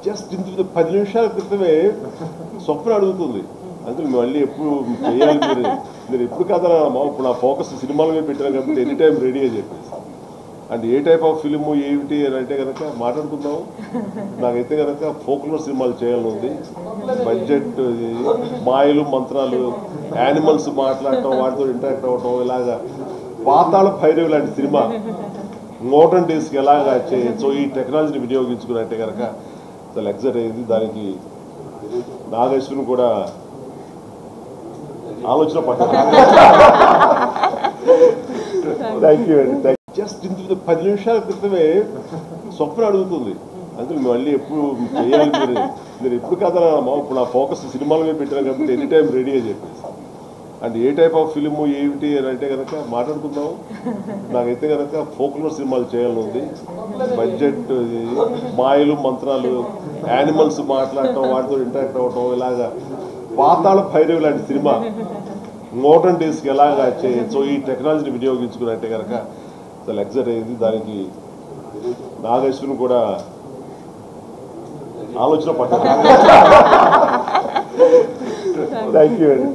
Just ఇంత 10 నిమిషాల క్రితమే స్వప్న అడుగుతుంది, అంకుల్ మళ్ళీ ఎప్పుడు చేయాలి మీరు ఎప్పుడు కదలమ్మా, ఇప్పుడు నా ఫోకస్ సినిమాల మీద పెట్టాను కాబట్టి ఎనీ టైం రెడీ అని చెప్పేసి. And A type of film ఏమిటి అని అంటే కనుక మాట్లాడుకుందాం. నాకైతే కనుక ఫోక్లోర్ సినిమాలు చేయాలని ఉంది. బడ్జెట్, మాయలు మంత్రాలు, యానిమల్స్ మాట్లాడటం, వాటితో ఇంటరాక్ట్ అవ్వటం, ఇలాగా పాతాళ భైరవి లాంటి సినిమా మోడర్న్ డేస్కి ఎలాగా చేయొచ్చో ఈ టెక్నాలజీని వినియోగించుకున్నట్టే కనుక చాలా ఎగ్జైట్ అయింది. దానికి నాగేశ్వరుని కూడా ఆలోచన పడ్డాను. థ్యాంక్ యూ అండి. జస్ట్ ఇంత 10 నిమిషాల క్రితమే స్వప్న అడుగుతుంది, అంకుల్ మళ్ళీ ఎప్పుడు చేయాలి మీరు ఎప్పుడు కదలమ్మా, ఇప్పుడు నా ఫోకస్ సినిమాల మీద పెట్టాను కాబట్టి ఎనీ టైం రెడీ అని చెప్పేసి. And A type of film ఏమిటి అని అంటే కనుక మాట్లాడుకుందాం. నాకైతే కనుక ఫోక్లోర్ సినిమాలు చేయాలని ఉంది. బడ్జెట్, మాయలు మంత్రాలు, యానిమల్స్ మాట్లాడటం, వాటితో ఇంటరాక్ట్ అవ్వటం, ఇలాగా పాతాళ భైరవి లాంటి సినిమా మోడర్న్ డేస్కి ఎలాగా చేయొచ్చో ఈ టెక్నాలజీని వినియోగించుకున్నట్టే కనుక చాలా ఎగ్జైట్ అయింది. దానికి నాగేశ్వరుని కూడా ఆలోచన పడ్డాను. థ్యాంక్ యూ అండి.